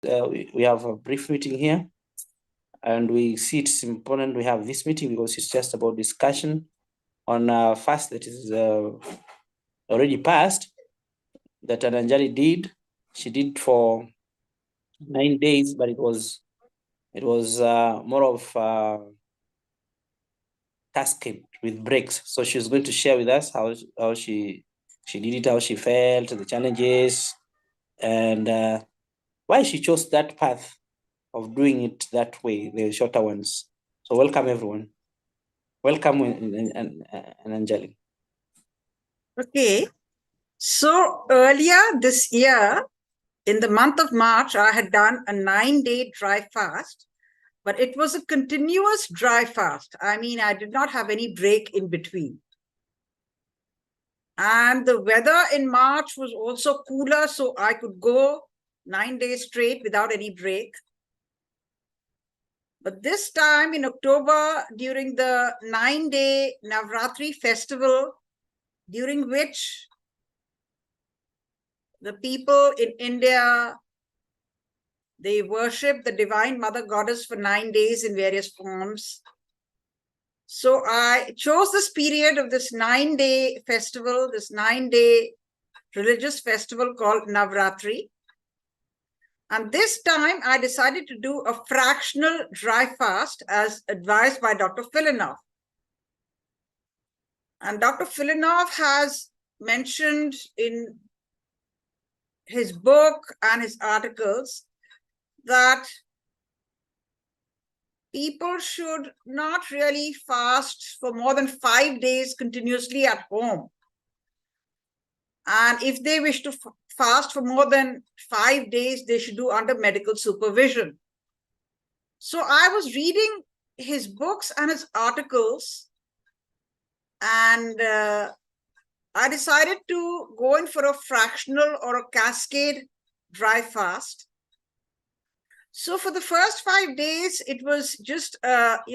we have a brief meeting here, and we see it's important we have this meeting because it's just about discussion on fast that is already passed, that Anjali did. She did for 9 days, but it was more of cascade with breaks. So she's going to share with us how she did it, how she felt, the challenges, and why she chose that path of doing it that way, the shorter ones. So welcome everyone. Welcome and Anjali. Okay. So earlier this year, in the month of March, I had done a 9-day dry fast, but it was a continuous dry fast. I mean, I did not have any break in between. And the weather in March was also cooler, so I could go 9 days straight without any break. But this time in October, during the 9-day Navratri festival, during which the people in India, they worship the Divine Mother Goddess for 9 days in various forms. So I chose this period of this 9-day festival, this 9-day religious festival called Navratri. And this time I decided to do a fractional dry fast as advised by Dr. Filinov. And Dr. Filinov has mentioned in his book and his articles that people should not really fast for more than 5 days continuously at home. And if they wish to fast for more than 5 days, they should do under medical supervision. So I was reading his books and his articles, and I decided to go in for a fractional or a cascade dry fast. So for the first 5 days, it was just, an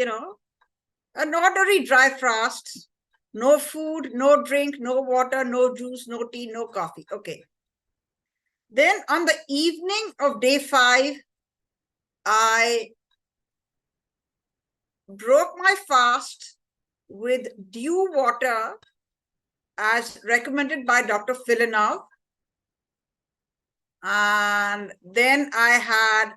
ordinary dry fast. No food, no drink, no water, no juice, no tea, no coffee. Okay. Then on the evening of day 5, I broke my fast with dew water as recommended by Dr. Filinov. And then I had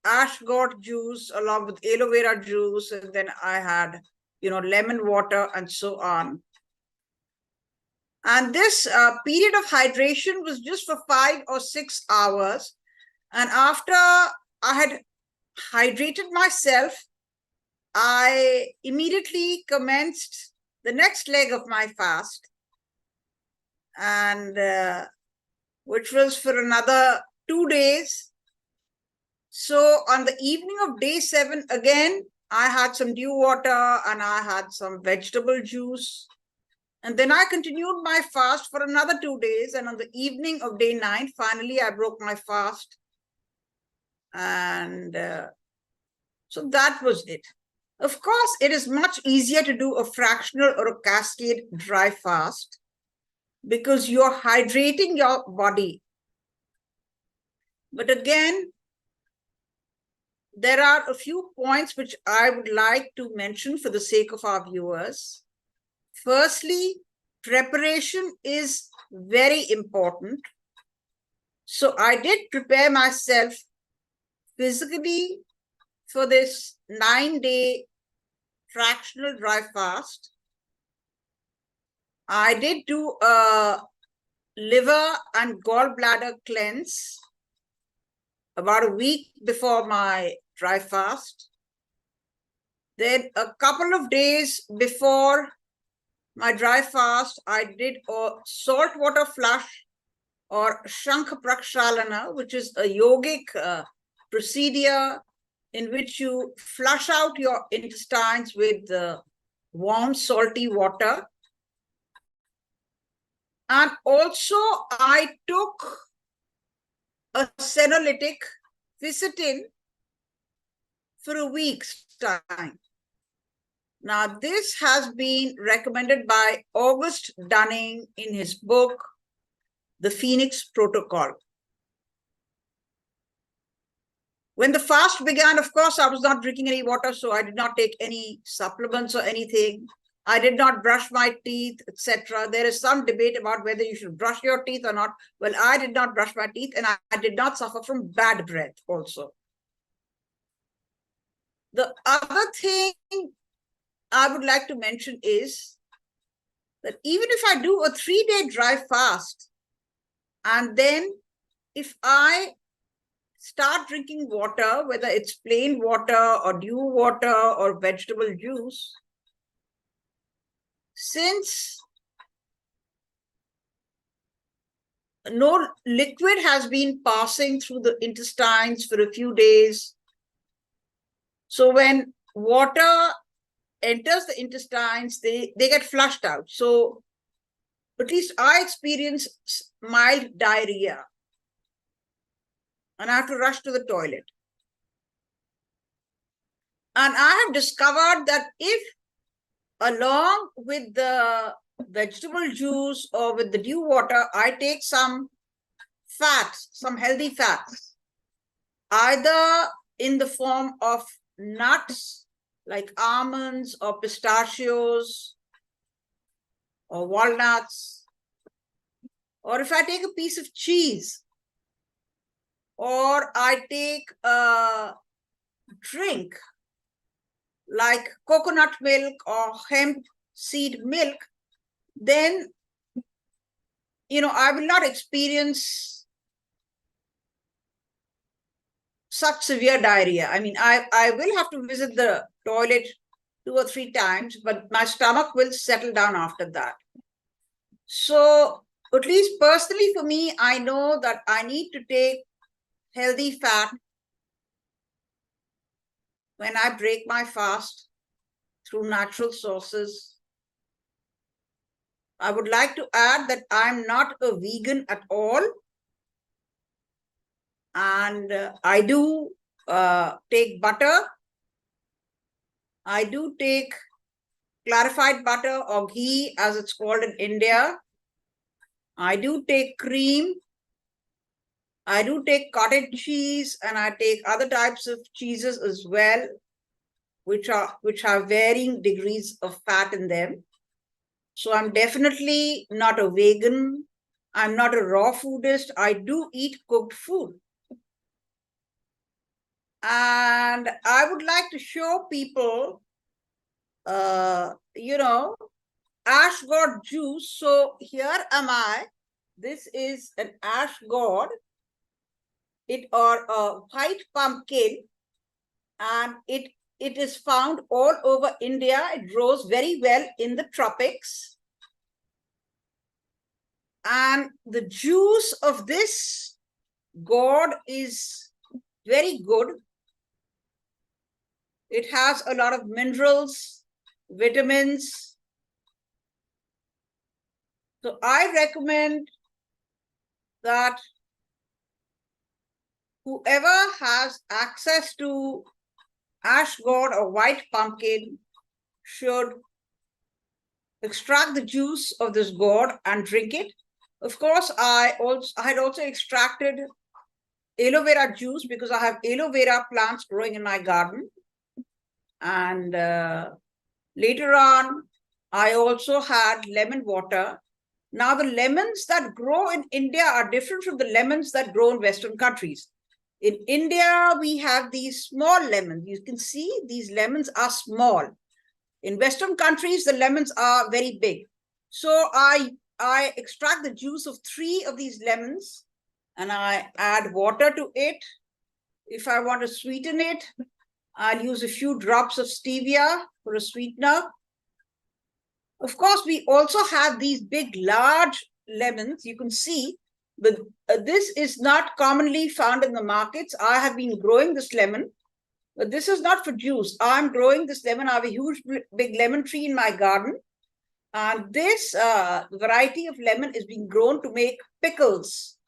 ash gourd juice along with aloe vera juice, and then I had lemon water and so on. And this period of hydration was just for 5 or 6 hours. And after I had hydrated myself, I immediately commenced the next leg of my fast, and which was for another 2 days. So on the evening of day 7, again, I had some dew water and I had some vegetable juice. And then I continued my fast for another 2 days. And on the evening of day 9, finally, I broke my fast. And so that was it. Of course, it is much easier to do a fractional or a cascade dry fast because you're hydrating your body. But again, there are a few points which I would like to mention for the sake of our viewers. Firstly, preparation is very important. So I did prepare myself physically for this 9-day fractional dry fast. I did do a liver and gallbladder cleanse about a week before my dry fast. Then a couple of days before my dry fast, I did a saltwater flush or Shankh Prakshalana, which is a yogic procedure in which you flush out your intestines with warm, salty water. And also, I took a senolytic, Visitin, for a week's time. Now, this has been recommended by August Dunning in his book, The Phoenix Protocol. When the fast began, of course, I was not drinking any water, so I did not take any supplements or anything. I did not brush my teeth, etc. There is some debate about whether you should brush your teeth or not. Well, I did not brush my teeth, and I did not suffer from bad breath also. The other thing I would like to mention is that even if I do a 3-day dry fast, and then if I start drinking water, whether it's plain water or dew water or vegetable juice, since no liquid has been passing through the intestines for a few days, so when water enters the intestines, they get flushed out. So at least I experience mild diarrhea and I have to rush to the toilet. And I have discovered that if along with the vegetable juice or with the dew water, I take some fats, some healthy fats, either in the form of nuts like almonds or pistachios or walnuts, or if I take a piece of cheese, or I take a drink like coconut milk or hemp seed milk, then, I will not experience such severe diarrhea. I mean, I will have to visit the toilet 2 or 3 times, but my stomach will settle down after that. So, at least personally for me, I know that I need to take healthy fat when I break my fast through natural sources. I would like to add that I'm not a vegan at all. And I do take butter. I do take clarified butter or ghee, as it's called in India. I do take cream. I do take cottage cheese, and I take other types of cheeses as well, which have varying degrees of fat in them. So I'm definitely not a vegan. I'm not a raw foodist. I do eat cooked food. And I would like to show people, ash gourd juice. So here am I. This is an ash gourd, or a white pumpkin, and it is found all over India. It grows very well in the tropics. And the juice of this gourd is very good. It has a lot of minerals, vitamins. So I recommend that whoever has access to ash gourd or white pumpkin should extract the juice of this gourd and drink it. Of course, I had also extracted aloe vera juice because I have aloe vera plants growing in my garden. And later on, I also had lemon water. Now, the lemons that grow in India are different from the lemons that grow in Western countries. In India, we have these small lemons. You can see these lemons are small. In Western countries, the lemons are very big. So I extract the juice of 3 of these lemons and I add water to it. If I want to sweeten it, I'll use a few drops of stevia for a sweetener. Of course, we also have these big, large lemons. You can see, but this is not commonly found in the markets. I have been growing this lemon, but this is not for juice. I'm growing this lemon. I have a huge, big lemon tree in my garden. And this variety of lemon is being grown to make pickles,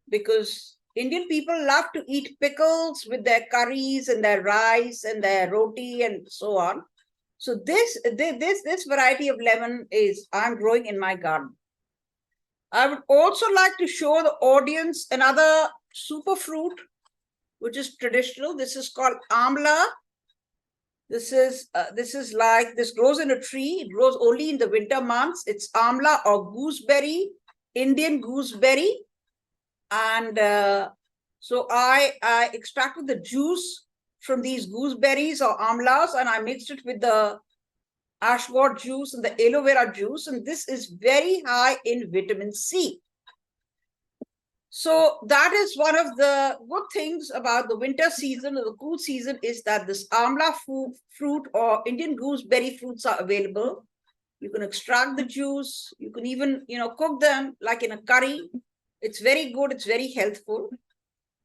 because Indian people love to eat pickles with their curries and their rice and their roti and so on. So this variety of lemon is I'm growing in my garden. I would also like to show the audience another superfruit, which is traditional. This is called amla. This is like, this grows in a tree. It grows only in the winter months. It's amla or gooseberry, Indian gooseberry. And so I extracted the juice from these gooseberries or amlas, and I mixed it with the ashwagandha juice and the aloe vera juice. And this is very high in vitamin C. So that is one of the good things about the winter season or the cool season, is that this amla fruit or Indian gooseberry fruits are available. You can extract the juice. You can even, cook them like in a curry. It's very good. It's very healthful.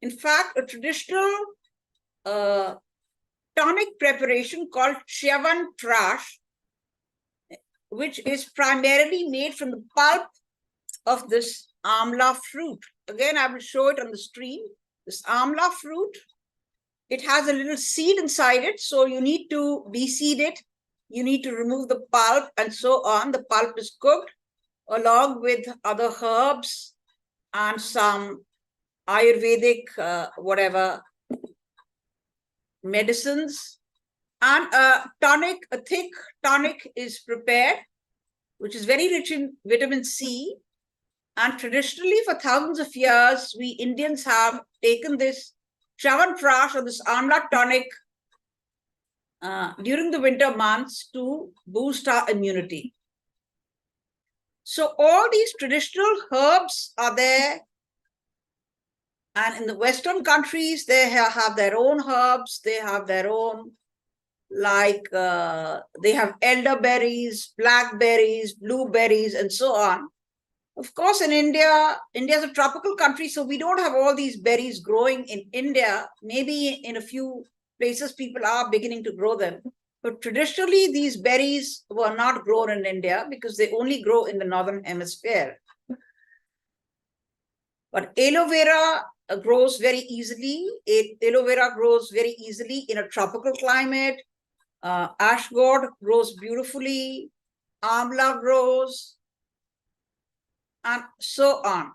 In fact, a traditional tonic preparation called Chyavan Prash, which is primarily made from the pulp of this amla fruit. Again, I will show it on the screen. This amla fruit, it has a little seed inside it, so you need to de-seed it. You need to remove the pulp and so on. The pulp is cooked along with other herbs and some Ayurvedic, medicines. And a thick tonic is prepared, which is very rich in vitamin C. And traditionally, for thousands of years, we Indians have taken this Chyavanprash or this amla tonic during the winter months to boost our immunity. So all these traditional herbs are there. And in the Western countries, they have their own herbs. They have their own, like they have elderberries, blackberries, blueberries, and so on. Of course, in India is a tropical country, so we don't have all these berries growing in India. Maybe in a few places, people are beginning to grow them. But traditionally, these berries were not grown in India because they only grow in the northern hemisphere. But aloe vera grows very easily. Aloe vera grows very easily in a tropical climate. Ashgod grows beautifully. Amla grows, and so on.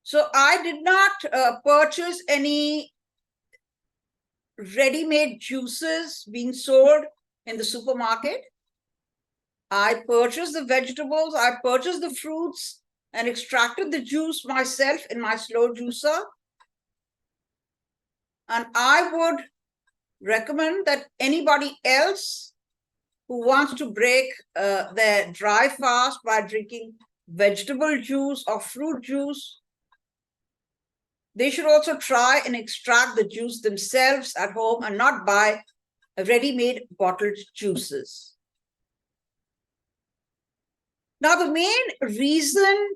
So I did not purchase any ready-made juices being sold in the supermarket. I purchased the vegetables, I purchased the fruits, and extracted the juice myself in my slow juicer. And I would recommend that anybody else who wants to break their dry fast by drinking vegetable juice or fruit juice, they should also try and extract the juice themselves at home and not buy ready-made bottled juices. Now, the main reason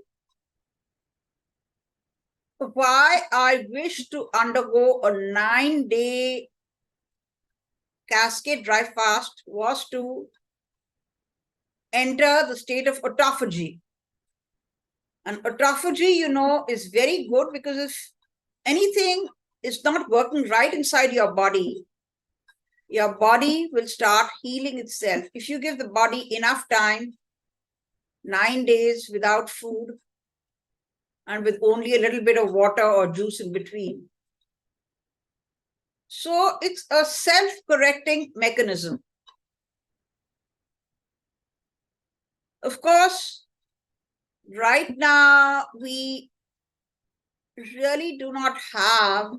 why I wish to undergo a 9-day cascade dry fast was to enter the state of autophagy. And autophagy, is very good, because if anything is not working right inside your body will start healing itself. If you give the body enough time, 9 days without food and with only a little bit of water or juice in between. So it's a self-correcting mechanism. Of course, right now, we really do not have,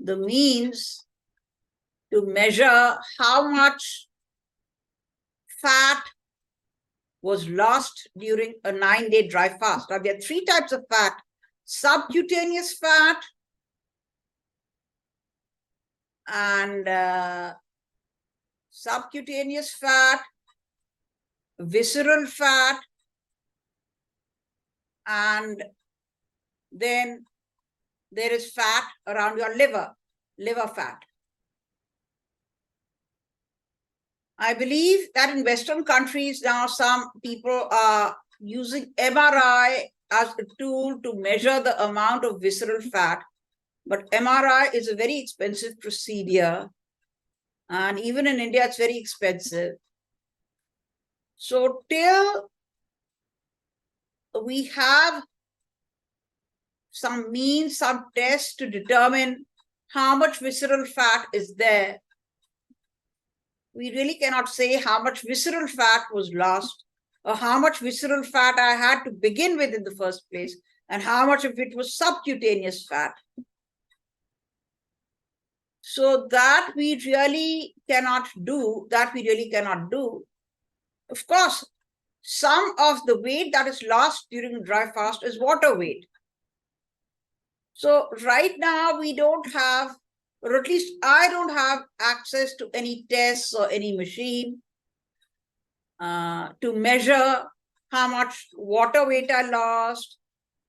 the means to measure how much fat was lost during a 9-day dry fast. Now, there are 3 types of fat: subcutaneous fat and subcutaneous fat, visceral fat, and then there is fat around your liver fat. I believe that in Western countries now, some people are using MRI as a tool to measure the amount of visceral fat. But MRI is a very expensive procedure. And even in India, it's very expensive. So till we have some means, some tests to determine how much visceral fat is there. We really cannot say how much visceral fat was lost or how much visceral fat I had to begin with in the first place and how much of it was subcutaneous fat. So that we really cannot do, Of course, some of the weight that is lost during dry fast is water weight. So right now we don't have, or at least I don't have access to any tests or any machine to measure how much water weight I lost,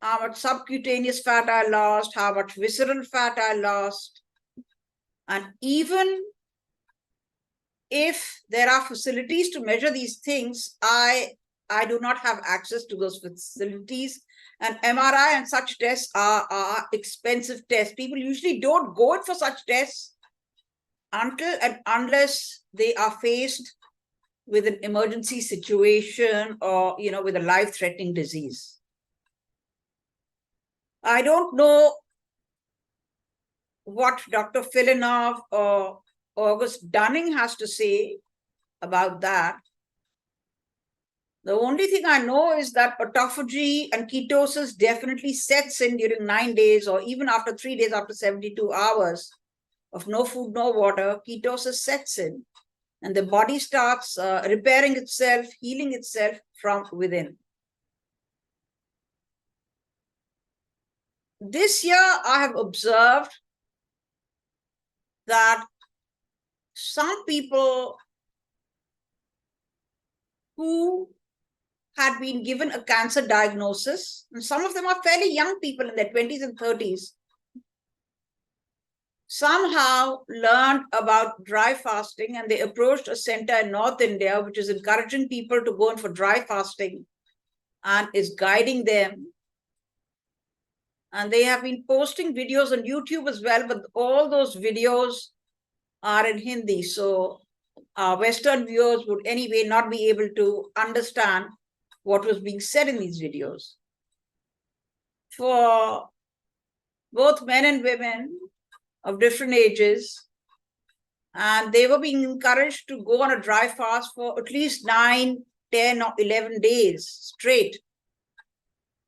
how much subcutaneous fat I lost, how much visceral fat I lost. And even if there are facilities to measure these things, I do not have access to those facilities. And MRI and such tests are expensive tests. People usually don't go in for such tests until and unless they are faced with an emergency situation or, with a life-threatening disease. I don't know what Dr. Filinov or August Dunning has to say about that. The only thing I know is that autophagy and ketosis definitely sets in during 9 days or even after 3 days, after 72 hours of no food, no water, ketosis sets in and the body starts repairing itself, healing itself from within. This year, I have observed that some people who had been given a cancer diagnosis, and some of them are fairly young people in their 20s and 30s, somehow learned about dry fasting and they approached a center in North India, which is encouraging people to go in for dry fasting and is guiding them. And they have been posting videos on YouTube as well, but all those videos are in Hindi. So Western viewers would anyway not be able to understand what was being said in these videos. For both men and women of different ages, and they were being encouraged to go on a dry fast for at least 9, 10, or 11 days straight.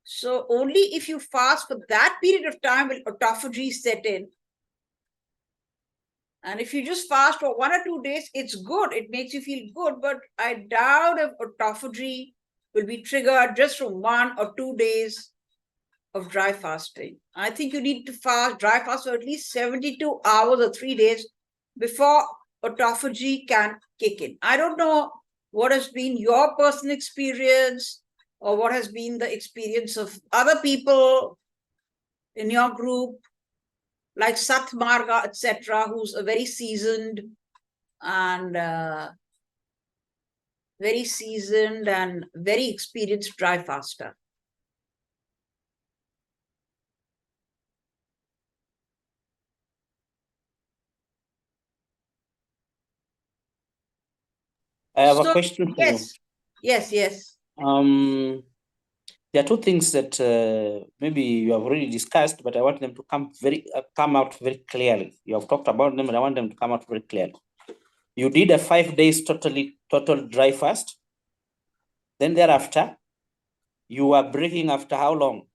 So only if you fast for that period of time will autophagy set in. And if you just fast for 1 or 2 days, it's good. It makes you feel good, but I doubt if autophagy will be triggered just from 1 or 2 days of dry fasting. I think you need to dry fast for at least 72 hours or 3 days before autophagy can kick in. I don't know what has been your personal experience or what has been the experience of other people in your group, like Sat Marga, etc., who's a very seasoned and very experienced dry faster. I have a question for you. Yes. There are two things that maybe you have already discussed, but I want them to come out very clearly. You have talked about them, and I want them to come out very clearly. You did a 5 days total dry fast. Then thereafter, you are breaking after how long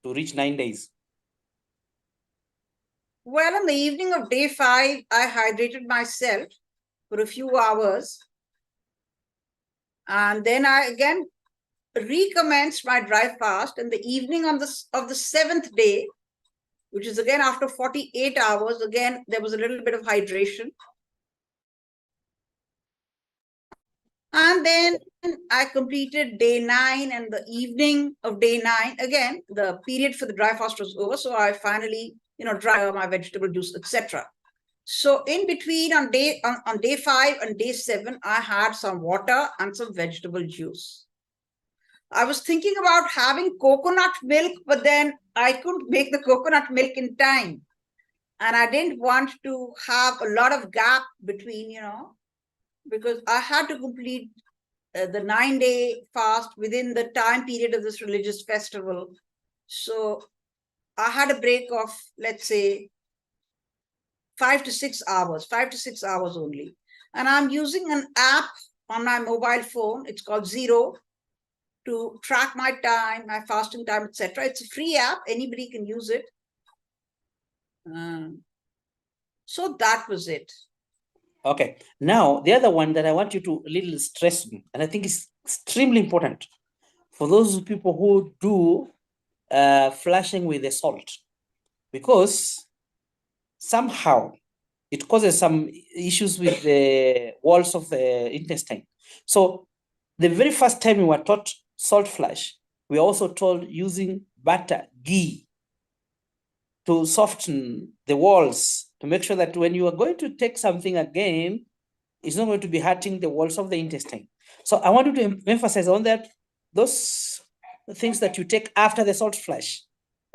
to reach 9 days? Well, in the evening of day 5, I hydrated myself for a few hours. And then I again recommenced my dry fast in the evening of the 7th day, which is again after 48 hours. Again, there was a little bit of hydration. And then I completed day 9, and the evening of day 9, again, the period for the dry fast was over. So I finally, dry my vegetable juice, etc. So in between on day 5 and day 7, I had some water and some vegetable juice. I was thinking about having coconut milk, but then I couldn't make the coconut milk in time. And I didn't want to have a lot of gap between, because I had to complete the 9-day fast within the time period of this religious festival. So I had a break of, let's say, 5 to 6 hours, 5 to 6 hours only. And I'm using an app on my mobile phone. It's called Zero, to track my time, my fasting time, etc. It's a free app. Anybody can use it. So that was it. Okay. Now, the other one that I want you to little stress on, and I think it's extremely important for those people who do flushing with the salt, because somehow it causes some issues with the walls of the intestine. So the very first time we were taught salt flush, we were also told using butter, ghee, to soften the walls, to make sure that when you are going to take something again, it's not going to be hurting the walls of the intestine. So I want you to emphasize on that, those things that you take after the salt flush.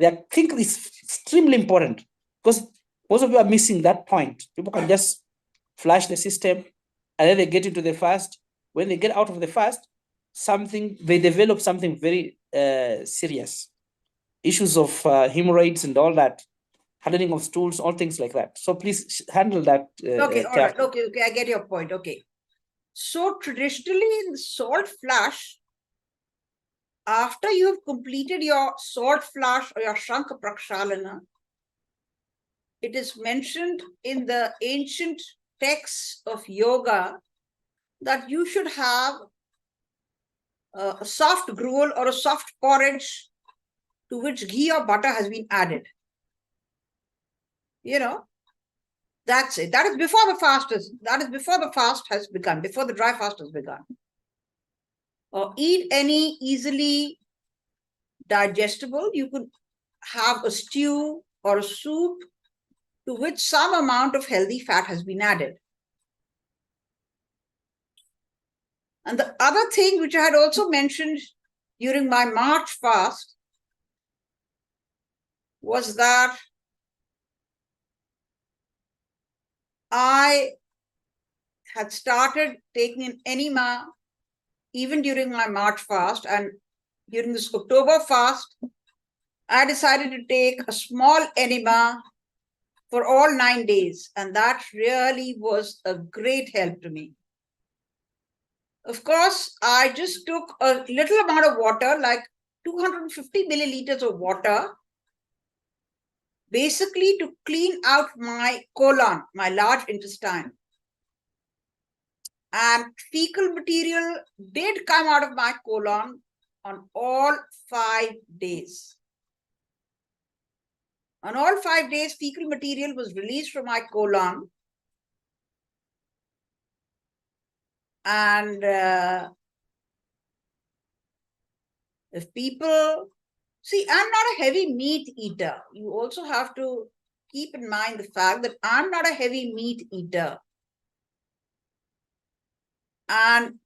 I think it's extremely important, because most of you are missing that point. People can just flush the system and then they get into the fast. When they get out of the fast, they develop something very serious. Issues of hemorrhoids and all that, hardening of stools, all things like that. So please handle that. Okay, all right. Okay, I get your point. Okay. So traditionally in the salt flush, after you've completed your salt flush or your Shankha Prakshalana, it is mentioned in the ancient texts of yoga that you should have a soft gruel or a soft porridge to which ghee or butter has been added. That's it. That is before the fast has begun, before the dry fast has begun. Or eat any easily digestible. You could have a stew or a soup to which some amount of healthy fat has been added. And the other thing which I had also mentioned during my March fast was that I had started taking an enema even during my March fast, and during this October fast, I decided to take a small enema for all 9 days, and that really was a great help to me. Of course, I just took a little amount of water, like 250 milliliters of water, basically to clean out my colon, my large intestine. And fecal material did come out of my colon on all 5 days. On all 5 days, fecal material was released from my colon. And if people see, I'm not a heavy meat eater. You also have to keep in mind the fact that I'm not a heavy meat eater. And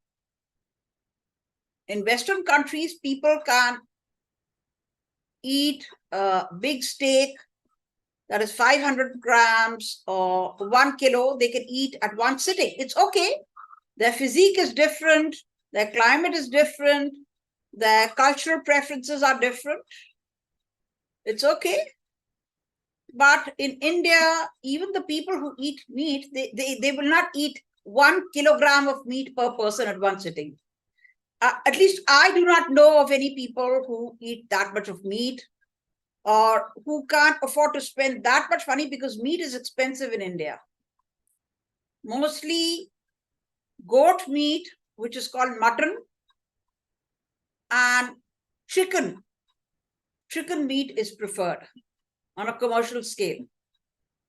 in Western countries, people can eat a big steak that is 500 grams or 1 kilo. They can eat at one sitting. It's okay. Their physique is different. Their climate is different. Their cultural preferences are different. It's okay. But in India, even the people who eat meat, they will not eat 1 kilogram of meat per person at one sitting. At least I do not know of any people who eat that much of meat or who can't afford to spend that much money, because meat is expensive in India. Mostly goat meat, which is called mutton, and chicken. Chicken meat is preferred on a commercial scale.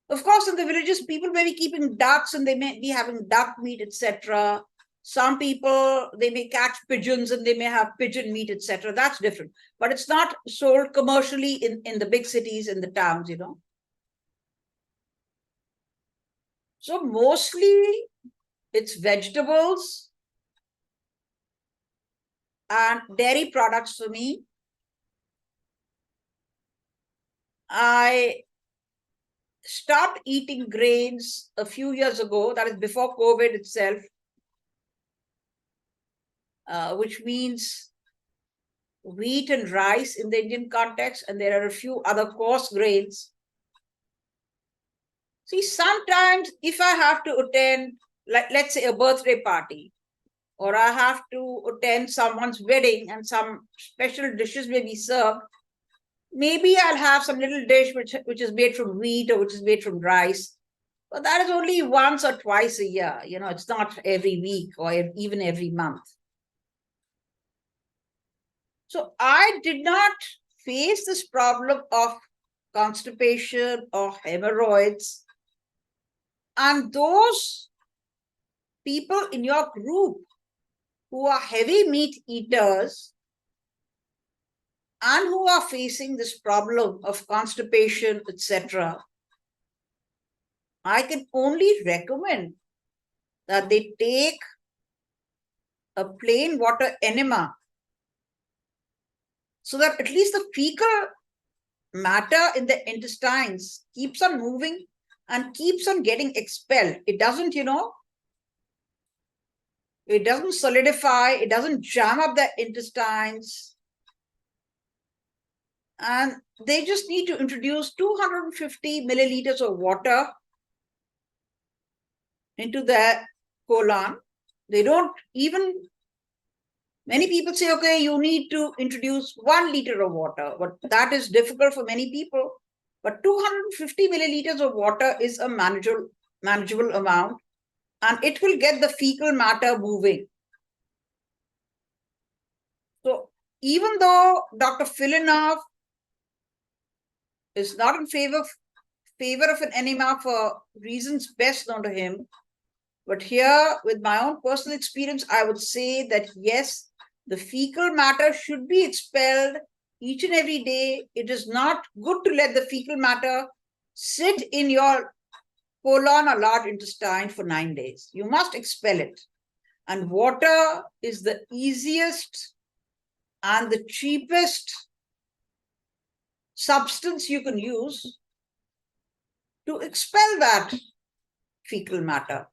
Of course, in the villages, people may be keeping ducks and they may be having duck meat, etc. Some people, they may catch pigeons and they may have pigeon meat, etc. That's different. But it's not sold commercially in the big cities, in the towns, So mostly it's vegetables and dairy products for me. I stopped eating grains a few years ago, that is before COVID itself, which means wheat and rice in the Indian context, and there are a few other coarse grains. See, sometimes if I have to attend, like, let's say, a birthday party, or I have to attend someone's wedding and some special dishes may be served, maybe I'll have some little dish which is made from wheat or which is made from rice. But that is only once or twice a year. It's not every week or even every month. So I did not face this problem of constipation or hemorrhoids. And those people in your group who are heavy meat eaters and who are facing this problem of constipation, etc., I can only recommend that they take a plain water enema so that at least the fecal matter in the intestines keeps on moving and keeps on getting expelled. It doesn't solidify, it doesn't jam up the intestines. And they just need to introduce 250 milliliters of water into their colon. They don't even, many people say, okay, you need to introduce 1 liter of water, but that is difficult for many people. But 250 milliliters of water is a manageable amount, and it will get the fecal matter moving. So even though Dr. Filinov is not in favor of an enema for reasons best known to him, but here, with my own personal experience, I would say that yes, the fecal matter should be expelled each and every day. It is not good to let the fecal matter sit in your colon or large intestine for 9 days. You must expel it. And water is the easiest and the cheapest substance you can use to expel that fecal matter.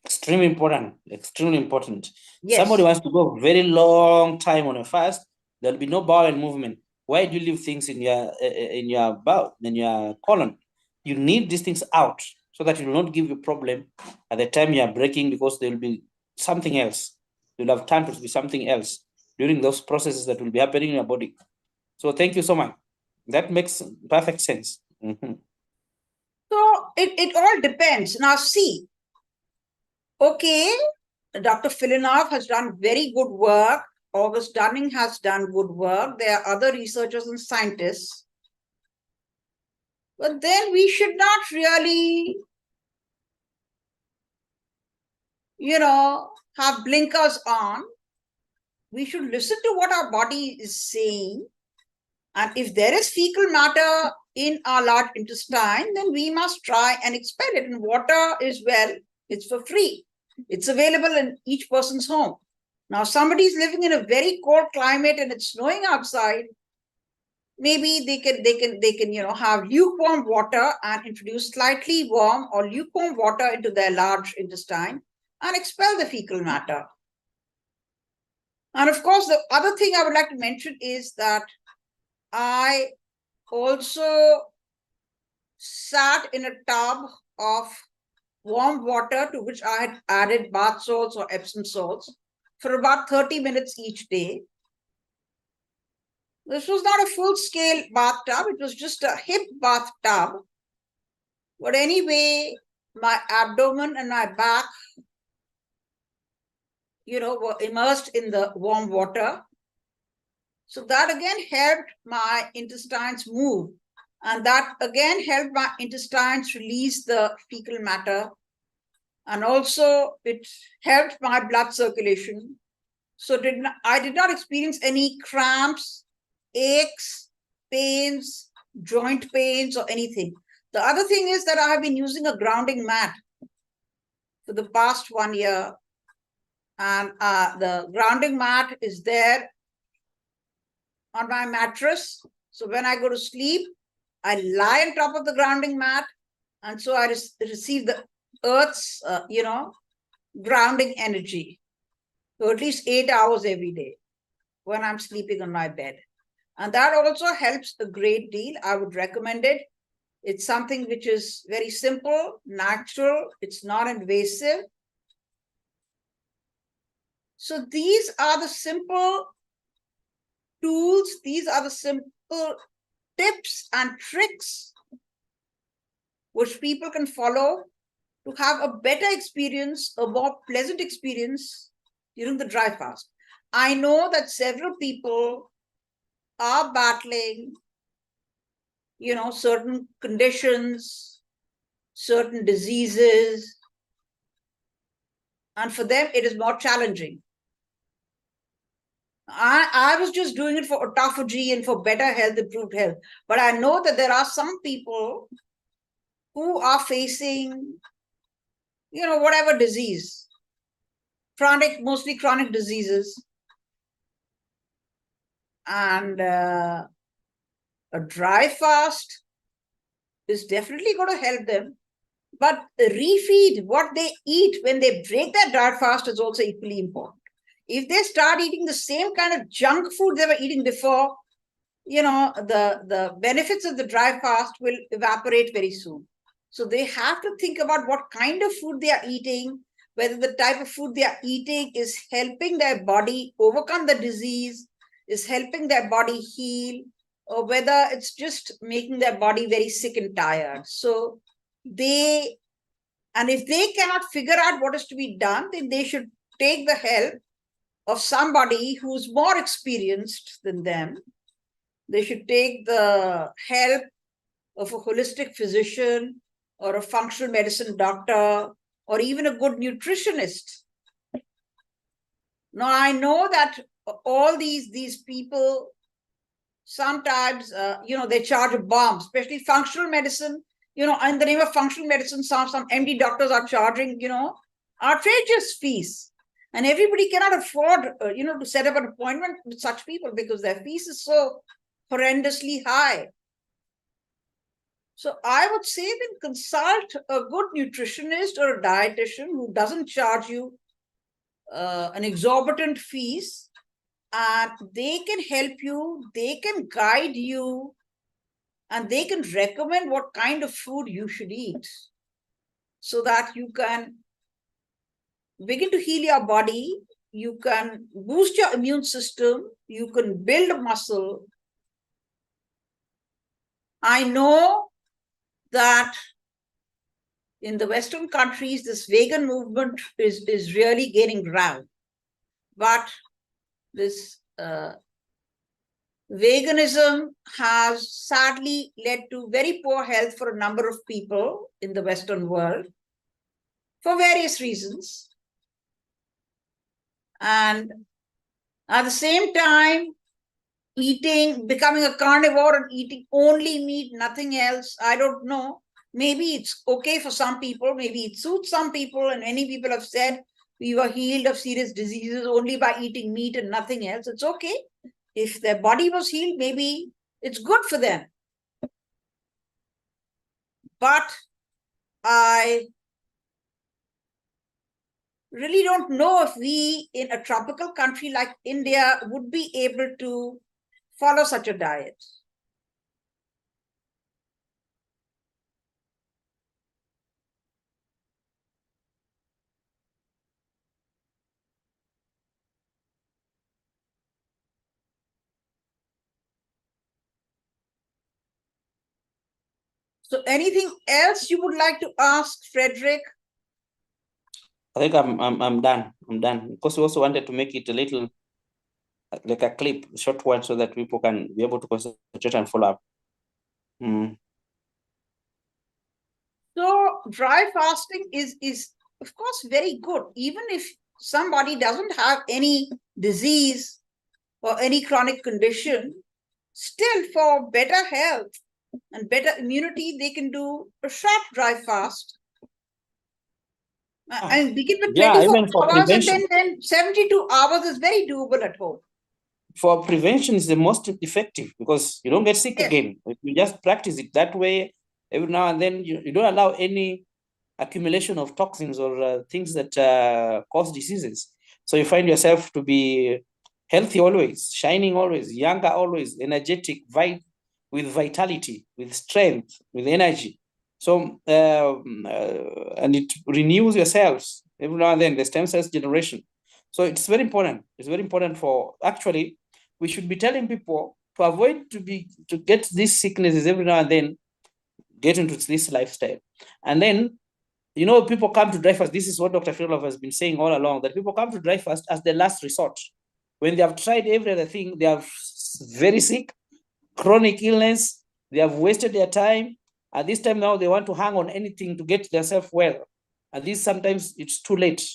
Extremely important. Extremely important. Yes. Somebody wants to go very long time on a fast, there'll be no bowel movement. Why do you leave things in your bowel, in your colon? You need these things out so that it will not give you problem at the time you are breaking, because there will be something else. You'll have time to be something else during those processes that will be happening in your body. So thank you so much. That makes perfect sense. Mm-hmm. So it all depends. Now see, okay, Dr. Filinov has done very good work. August Dunning has done good work. There are other researchers and scientists. But then we should not really, have blinkers on. We should listen to what our body is saying. And if there is fecal matter in our large intestine, then we must try and expel it. And water is, well, it's for free. It's available in each person's home. Now, somebody is living in a very cold climate and it's snowing outside. Maybe they can have lukewarm water and introduce slightly warm or lukewarm water into their large intestine and expel the fecal matter. And of course, the other thing I would like to mention is that I also sat in a tub of warm water to which I had added bath salts or Epsom salts for about 30 minutes each day. This was not a full-scale bathtub. It was just a hip bathtub. But anyway, my abdomen and my back, were immersed in the warm water. So that again helped my intestines move. And that again helped my intestines release the fecal matter. And also it helped my blood circulation. So I did not experience any cramps, aches, pains, joint pains, or anything. The other thing is that I have been using a grounding mat for the past 1 year. And the grounding mat is there on my mattress. So when I go to sleep, I lie on top of the grounding mat. And so I receive the earth's, grounding energy. So at least 8 hours every day. when I'm sleeping on my bed. And that also helps a great deal. I would recommend it. It's something which is very simple, natural, it's not invasive. So these are the simple tools, these are the simple tips and tricks which people can follow to have a better experience, a more pleasant experience during the dry fast. I know that several people are battling, certain conditions, certain diseases, and for them it is more challenging. I was just doing it for autophagy and for better health, improved health. But I know that there are some people who are facing, whatever disease, mostly chronic diseases. And a dry fast is definitely going to help them. But refeed what they eat when they break that dry fast is also equally important. If they start eating the same kind of junk food they were eating before, the benefits of the dry fast will evaporate very soon. So they have to think about what kind of food they are eating, whether the type of food they are eating is helping their body overcome the disease, is helping their body heal, or whether it's just making their body very sick and tired. So if they cannot figure out what is to be done, then they should take the help of somebody who's more experienced than them. They should take the help of a holistic physician or a functional medicine doctor or even a good nutritionist. Now, I know that all these people sometimes, they charge a bomb, especially functional medicine. In the name of functional medicine, some MD doctors are charging, outrageous fees. And everybody cannot afford, to set up an appointment with such people because their fees is so horrendously high. So I would say then consult a good nutritionist or a dietitian who doesn't charge you an exorbitant fees, and they can help you, they can guide you, and they can recommend what kind of food you should eat so that you can begin to heal your body, you can boost your immune system, you can build muscle. I know that in the Western countries, this vegan movement is really gaining ground. But this veganism has sadly led to very poor health for a number of people in the Western world for various reasons. And at the same time, becoming a carnivore and eating only meat, nothing else, I don't know. Maybe it's okay for some people, maybe it suits some people, and many people have said we were healed of serious diseases only by eating meat and nothing else. It's okay. If their body was healed, maybe it's good for them. But I really don't know if we in a tropical country like India would be able to follow such a diet. So anything else you would like to ask, Frederick? I think I'm done. I'm done. Because we also wanted to make it a little like a clip, a short one, so that people can be able to concentrate and follow up. So dry fasting is of course very good, even if somebody doesn't have any disease or any chronic condition. Still, for better health and better immunity, they can do a short dry fast and begin with 24 hours, and then 72 hours is very doable at home. For prevention is the most effective because you don't get sick again. If you just practice it that way every now and then, you don't allow any accumulation of toxins or things that cause diseases. So you find yourself to be healthy always, shining always, younger always, energetic, with vitality, with strength, with energy. So, and it renews yourselves every now and then, the stem cells generation. So it's very important. It's very important for, actually, we should be telling people to avoid to get these sicknesses every now and then, get into this lifestyle. And then, people come to dry fast. This is what Dr. Philov has been saying all along, that people come to dry fast as the last resort. When they have tried every other thing, they are very sick, chronic illness, they have wasted their time. At this time now, they want to hang on anything to get themselves well. And this sometimes it's too late.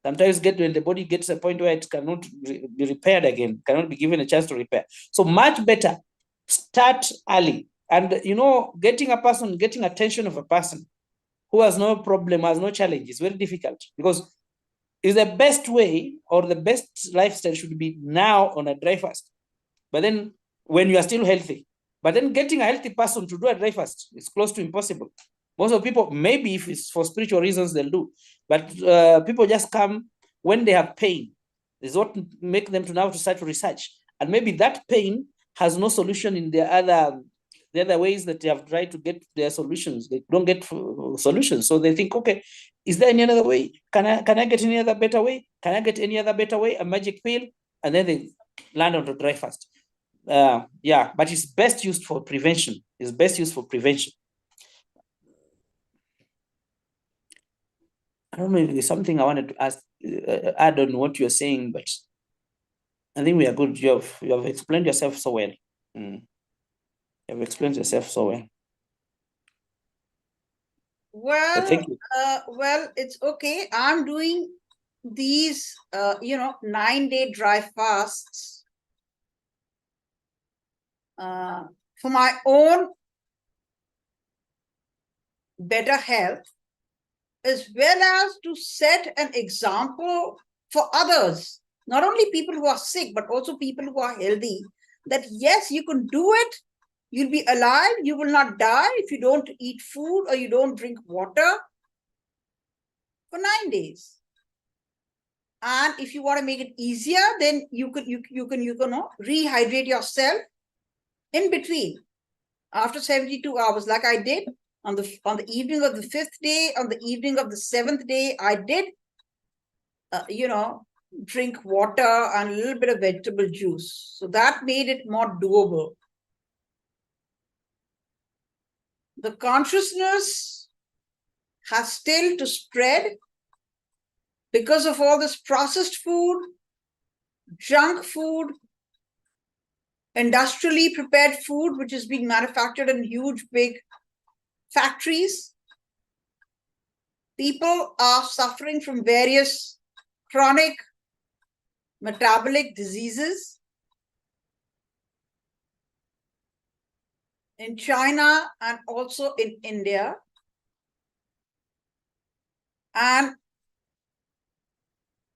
Sometimes when the body gets to a point where it cannot be repaired again, cannot be given a chance to repair. So much better start early. And getting attention of a person who has no problem, has no challenge, is very difficult, because it's the best way, or the best lifestyle should be now on a dry fast. But then when you are still healthy, but then getting a healthy person to do a dry fast is close to impossible. Most of people, maybe if it's for spiritual reasons, they'll do. But people just come when they have pain. Is what make them to now to start to research. And maybe that pain has no solution in the other ways that they have tried to get their solutions. They don't get solutions. So they think, okay, is there any other way? Can I get any other better way? Can I get any other better way? A magic pill? And then they land on the dry fast. Yeah, but it's best used for prevention. It's best used for prevention. I don't know if there's something I wanted to ask, add on what you're saying, but I think we are good. You have explained yourself so well. You have explained yourself so well. Well, thank you. Well, it's okay. I'm doing these, 9-day dry fasts for my own better health, as well as to set an example for others, not only people who are sick, but also people who are healthy, that yes, you can do it. You'll be alive. You will not die if you don't eat food or you don't drink water for 9 days. And if you want to make it easier, then you can rehydrate yourself in between after 72 hours, like I did on the evening of the 5th day. On the evening of the 7th day, I did drink water and a little bit of vegetable juice. So that made it more doable. The consciousness has still to spread because of all this processed food, junk food, industrially prepared food, which is being manufactured in huge, big factories. People are suffering from various chronic metabolic diseases. In China and also in India. And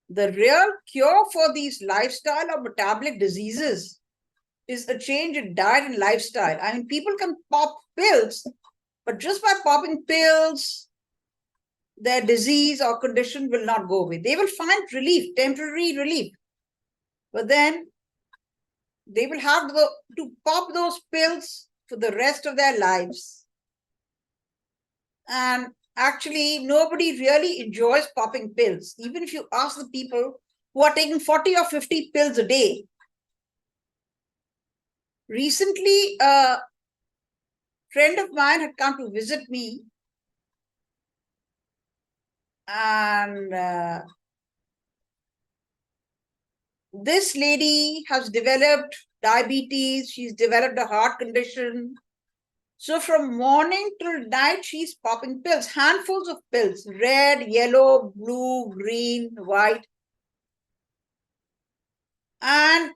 the real cure for these lifestyle or metabolic diseases is a change in diet and lifestyle. I mean, people can pop pills, but just by popping pills, their disease or condition will not go away. They will find relief, temporary relief, but then they will have to pop those pills for the rest of their lives. And actually, nobody really enjoys popping pills. Even if you ask the people who are taking 40 or 50 pills a day. Recently, a friend of mine had come to visit me, and this lady has developed diabetes. She's developed a heart condition. So from morning till night, she's popping pills, handfuls of pills, red, yellow, blue, green, white. And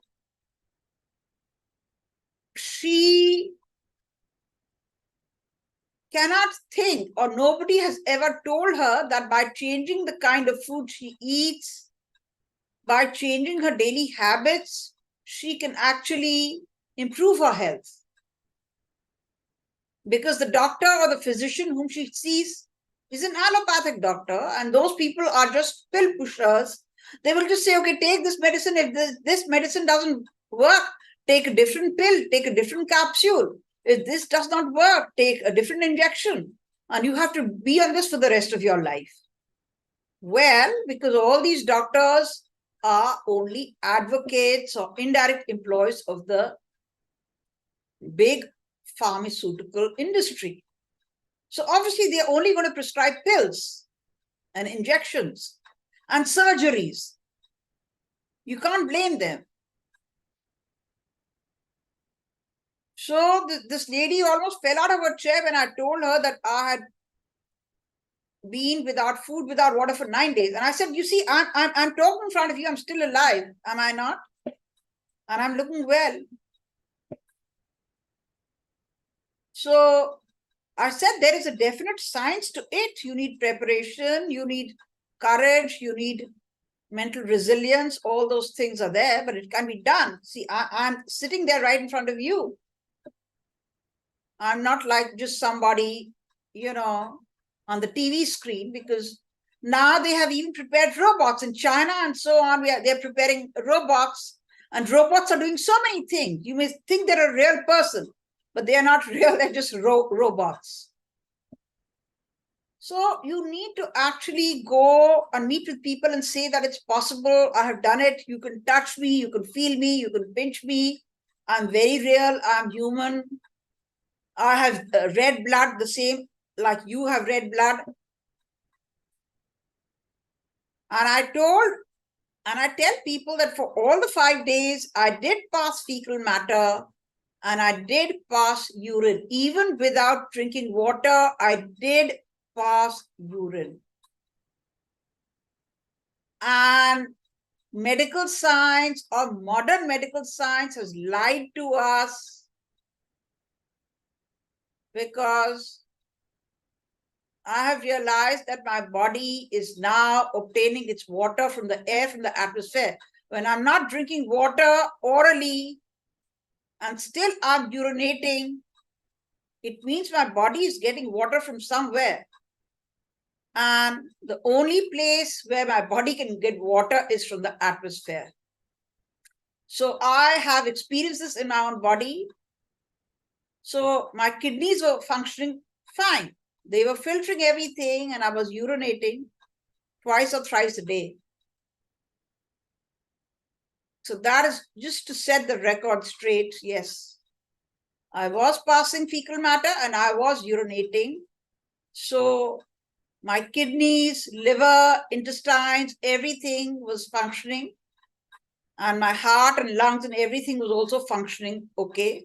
she cannot think, or nobody has ever told her that by changing the kind of food she eats, by changing her daily habits, she can actually improve her health. Because the doctor or the physician whom she sees is an allopathic doctor, and those people are just pill pushers They will just say, okay, take this medicine. If this medicine doesn't work, take a different pill, take a different capsule. If this does not work, take a different injection. And you have to be on this for the rest of your life. Well, because all these doctors are only advocates or indirect employees of the big pharmaceutical industry. So obviously, they're only going to prescribe pills and injections and surgeries. You can't blame them. So this lady almost fell out of her chair when I told her that I had been without food, without water for 9 days. And I said, you see, I'm talking in front of you. I'm still alive. Am I not? And I'm looking well. So I said, there is a definite science to it. You need preparation, you need courage, you need mental resilience. All those things are there, but it can be done. See, I'm sitting there right in front of you. I'm not like just somebody, on the TV screen, because now they have even prepared robots in China and so on. They're preparing robots, and robots are doing so many things. You may think they're a real person, but they are not real. They're just robots. So you need to actually go and meet with people and say that it's possible. I have done it. You can touch me. You can feel me. You can pinch me. I'm very real. I'm human. I have red blood, the same like you have red blood. And I tell people that for all the 5 days, I did pass fecal matter and I did pass urine. Even without drinking water, I did pass urine. And medical science or modern medical science has lied to us, because I have realized that my body is now obtaining its water from the air, from the atmosphere. When I'm not drinking water orally and still I'm urinating, it means my body is getting water from somewhere. And the only place where my body can get water is from the atmosphere. So I have experienced this in my own body. So my kidneys were functioning fine. They were filtering everything and I was urinating twice or thrice a day. So that is just to set the record straight. Yes, I was passing fecal matter and I was urinating. So my kidneys, liver, intestines, everything was functioning. And my heart and lungs and everything was also functioning okay.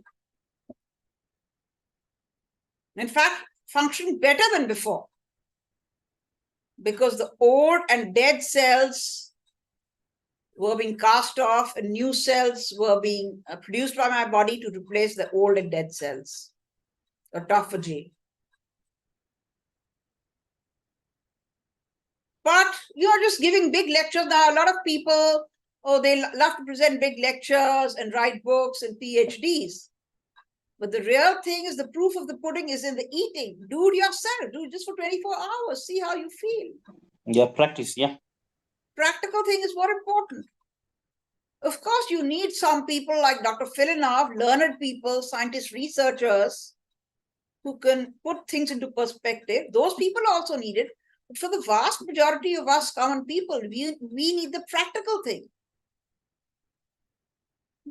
In fact, functioning better than before, because the old and dead cells were being cast off and new cells were being produced by my body to replace the old and dead cells, autophagy. But you're just giving big lectures now. A lot of people, they love to present big lectures and write books and PhDs. But the real thing is, the proof of the pudding is in the eating. Do it yourself. Do it just for 24 hours. See how you feel. Yeah, practice. Yeah. Practical thing is more important. Of course, you need some people like Dr. Filinov, learned people, scientists, researchers, who can put things into perspective. Those people are also needed. But for the vast majority of us common people, we need the practical thing.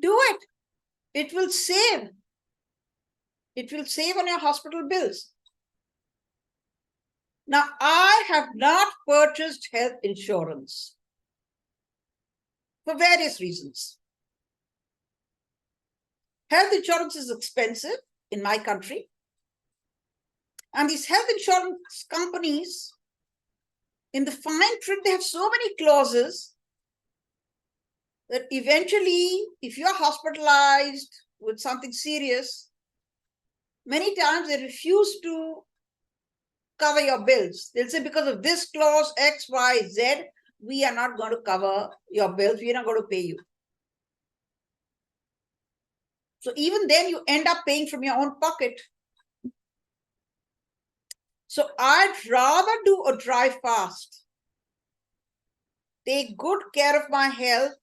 Do it. It will save. It will save on your hospital bills. Now, I have not purchased health insurance for various reasons. Health insurance is expensive in my country. And these health insurance companies, in the fine print, they have so many clauses that eventually, if you're hospitalized with something serious, many times they refuse to cover your bills. They'll say, because of this clause X, Y, Z, we are not going to cover your bills. We are not going to pay you. So even then, you end up paying from your own pocket. So I'd rather do a dry fast take good care of my health,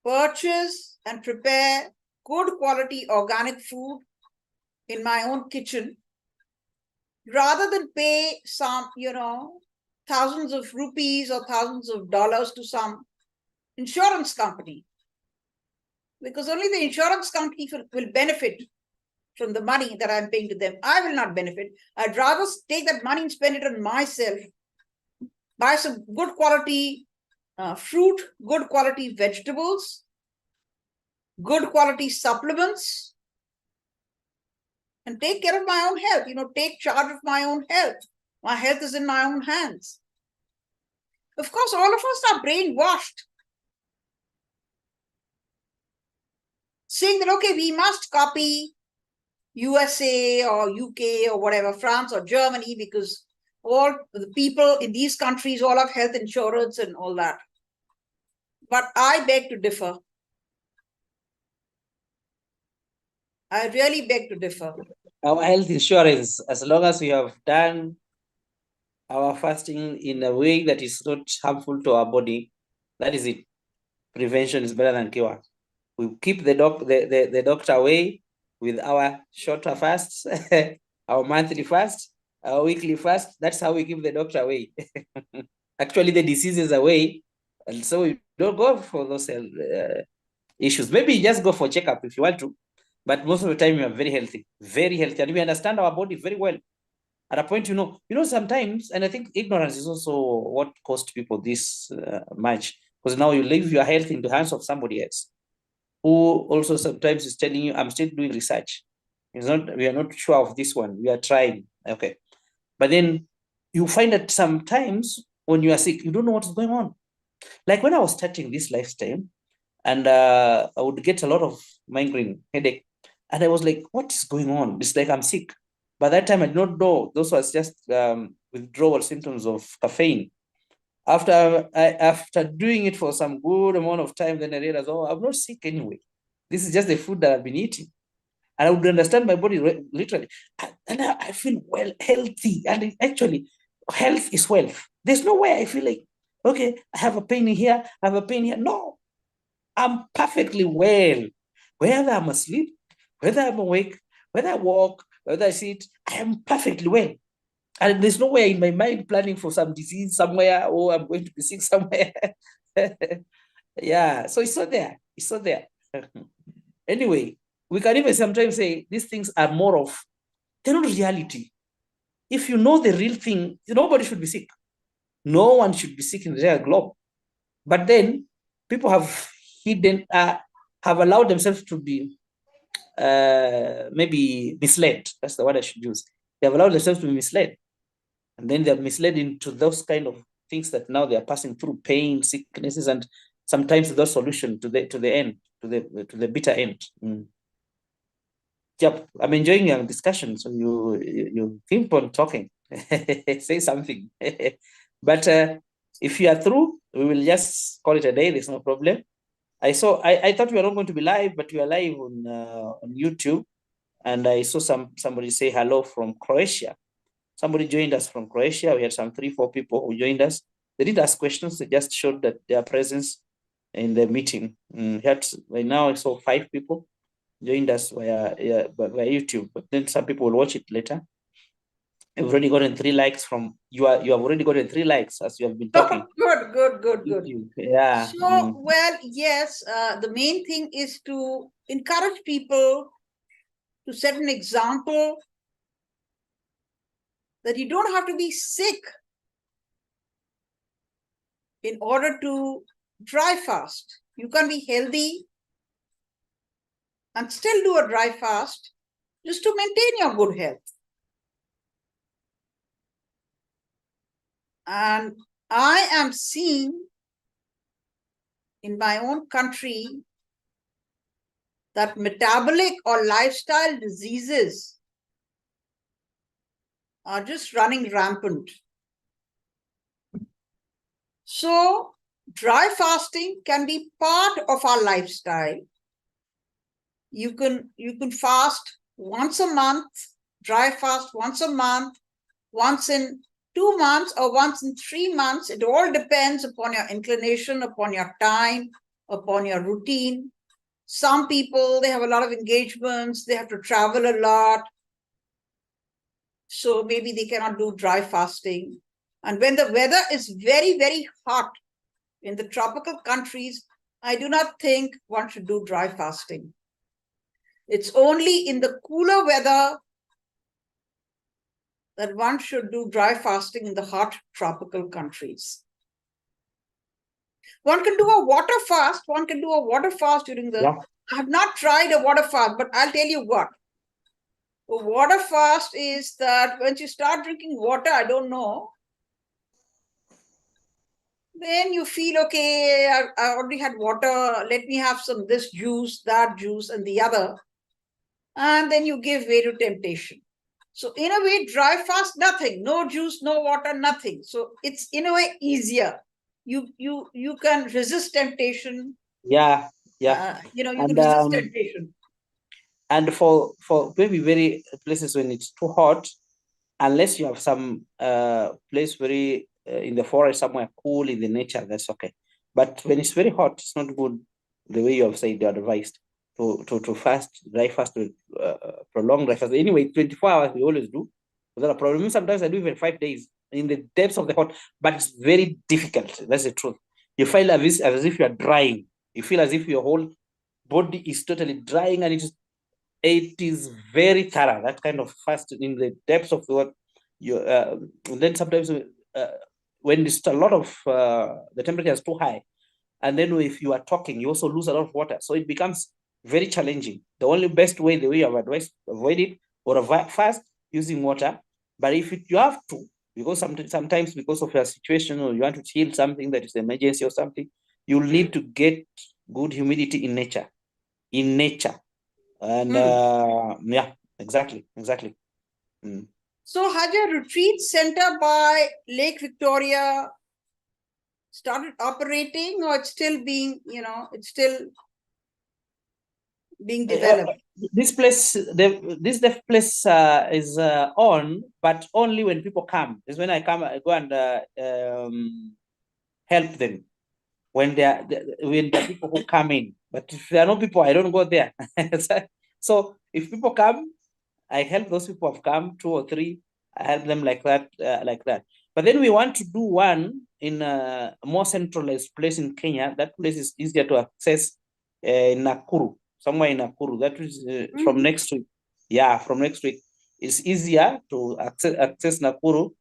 purchase and prepare good quality organic food in my own kitchen, rather than pay some, thousands of rupees or thousands of dollars to some insurance company, because only the insurance company will benefit from the money that I'm paying to them. I will not benefit. I'd rather take that money and spend it on myself, buy some good quality fruit, good quality vegetables, good quality supplements, and take care of my own health, take charge of my own health. My health is in my own hands. Of course, all of us are brainwashed, saying that, okay, we must copy USA or UK or whatever, France or Germany, because all the people in these countries all have health insurance and all that. But I beg to differ. I really beg to differ. Our health insurance, as long as we have done our fasting in a way that is not harmful to our body, that is it. Prevention is better than cure. We keep the doctor away with our shorter fasts, our monthly fast, our weekly fast. That's how we keep the doctor away. Actually, the disease is away, and so we don't go for those issues. Maybe you just go for checkup if you want to, but most of the time you are very healthy, and we understand our body very well. At a point, sometimes, and I think ignorance is also what cost people this much, because now you leave your health in the hands of somebody else, who also sometimes is telling you, I'm still doing research. We are not sure of this one. We are trying. Okay. But then you find that sometimes when you are sick, you don't know what's going on. Like when I was starting this lifestyle, and I would get a lot of migraine headache, and I was like, what is going on? It's like I'm sick. By that time, I did not know. Those was just withdrawal symptoms of caffeine. After doing it for some good amount of time, then I realized, oh, I'm not sick anyway. This is just the food that I've been eating. And I would understand my body literally. And I feel well, healthy. And actually, health is wealth. There's no way I feel like, okay, I have a pain here, I have a pain here. No, I'm perfectly well. Whether I'm asleep, whether I'm awake, whether I walk, whether I sit, I am perfectly well. And there's nowhere in my mind planning for some disease somewhere, or I'm going to be sick somewhere. Yeah, so it's not there. It's not there. Anyway, we can even sometimes say these things are more of, they're not reality. If you know the real thing, nobody should be sick. No one should be sick in the real globe. But then people have have allowed themselves to be maybe misled. That's the word I should use. They have allowed themselves to be misled. And then they're misled into those kind of things that now they are passing through pain, sicknesses, and sometimes the solution to the end, to the bitter end. Yep, I'm enjoying your discussion. So you keep on talking, say something. But if you are through, we will just call it a day. There's no problem. I thought we were not going to be live, but we are live on YouTube, and I saw somebody say hello from Croatia. Somebody joined us from Croatia. We had some 3-4 people who joined us. They didn't ask questions. They just showed that their presence in the meeting. Right now I saw 5 people joined us via YouTube, but then some people will watch it later. You've already gotten 3 likes from you have already gotten 3 likes as you have been talking. Good. Yeah. So, well, yes, the main thing is to encourage people to set an example that you don't have to be sick in order to dry fast. You can be healthy and still do a dry fast just to maintain your good health. And I am seeing in my own country that metabolic or lifestyle diseases are just running rampant. So dry fasting can be part of our lifestyle. You can fast once a month, dry fast once a month, once in 2 months or once in 3 months. It all depends upon your inclination, upon your time, upon your routine. Some people, they have a lot of engagements, they have to travel a lot. So maybe they cannot do dry fasting. And when the weather is very, very hot in the tropical countries, I do not think one should do dry fasting. It's only in the cooler weather that one should do dry fasting in the hot tropical countries. One can do a water fast. One can do a water fast during the. Yeah. I have not tried a water fast, but I'll tell you what. A water fast is that once you start drinking water, I don't know, then you feel okay. I already had water. Let me have some this juice, that juice, and the other, and then you give way to temptation. So in a way, dry fast, nothing, no juice, no water, nothing. So it's in a way easier. You can resist temptation. Yeah. You can And resist temptation. and for maybe very places when it's too hot, unless you have some place very in the forest somewhere cool in the nature, that's okay. But when it's very hot, it's not good the way you have said, you advised to fast, dry fast, to prolong dry fast. Anyway, 24 hours we always do without a problem. Sometimes I do even 5 days in the depths of the hot, but it's very difficult. That's the truth. You feel as if you are drying. You feel as if your whole body is totally drying, and it is very thorough, that kind of fast in the depths of the water. You then sometimes when it's a lot of the temperature is too high, and then if you are talking, you also lose a lot of water, so it becomes very challenging. The only best way, the way you have advised, avoid it or fast using water. But if you have to, because sometimes because of your situation, or you want to chill something that is emergency or something, you'll need to get good humidity in nature. And yeah, exactly. Mm. So has your retreat center by Lake Victoria started operating, or it's still being, it's still being developed? This place, this place is on, but only when people come. Is when I come, I go and help them when when there are people who come in. But if there are no people, I don't go there. So if people come, I help those people who have come, 2 or 3. I help them like that, But then we want to do one in a more centralized place in Kenya. That place is easier to access in Nakuru, somewhere in Nakuru. That is from next week. Yeah, from next week. It's easier to access Nakuru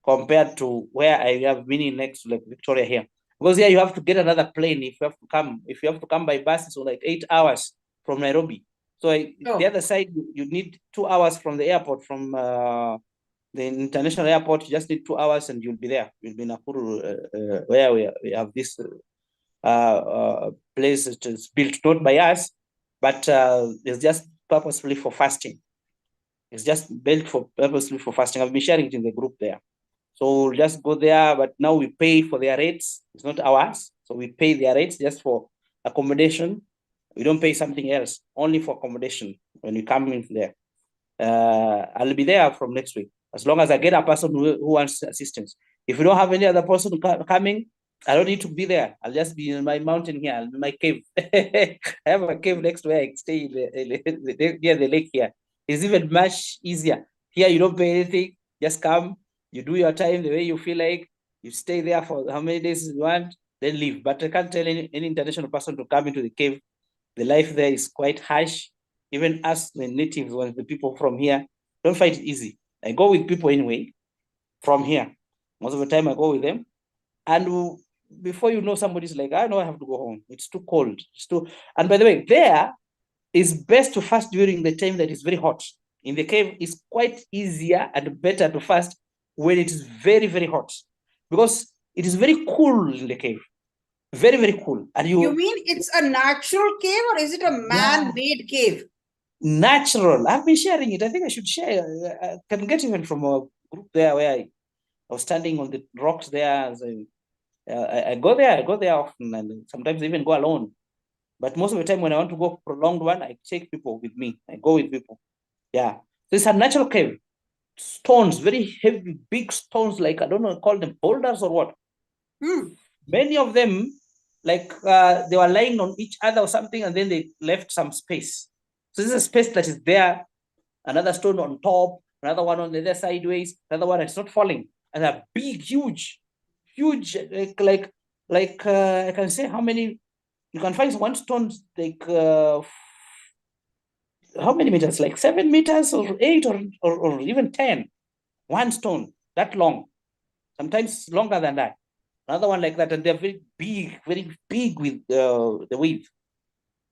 compared to where I have been next to like Victoria here. Because here you have to get another plane if you have to come. If you have to come by bus, it's like 8 hours from Nairobi. So the other side, you need 2 hours from the airport, from the international airport. You just need 2 hours and you'll be there. You'll be in Nakuru, where we have this place that is built not by us, but it's just purposefully for fasting. It's just built for purposely for fasting. I've been sharing it in the group there. So we'll just go there, but now we pay for their rates. It's not ours. So we pay their rates just for accommodation. We don't pay something else, only for accommodation when we come in there. I'll be there from next week, as long as I get a person who wants assistance. If we don't have any other person coming, I don't need to be there. I'll just be in my mountain here, I'll be in my cave. I have a cave next to where I stay near the lake here. It's even much easier. Here, you don't pay anything. Just come, you do your time the way you feel like. You stay there for how many days you want, then leave. But I can't tell any international person to come into the cave. The life there is quite harsh. Even us, the natives, when the people from here, don't find it easy. I go with people anyway from here. Most of the time I go with them. And before you know, somebody's like, I know I have to go home. It's too cold. And by the way, there is best to fast during the time that is very hot. In the cave, it's quite easier and better to fast when it is very, very hot, because it is very cool in the cave. Very, very cool. And you mean it's a natural cave, or is it a man-made cave? Natural. I've been sharing it. I think I should share. I can get even from a group there where I was standing on the rocks there. I go there. I go there often, and sometimes even go alone. But most of the time, when I want to go prolonged one, I take people with me. I go with people. Yeah. So it's a natural cave. stones, very heavy, big stones, like, I don't know, call them boulders or what. Many of them, like they were lying on each other or something, and then they left some space. So this is a space that is there, another stone on top, another one on the other sideways, another one that's not falling, and they're big, huge, like I can say how many. You can find one stone like how many meters? Like 7 meters or 8 or even 10. One stone that long, sometimes longer than that. Another one like that, and they're very big with the width.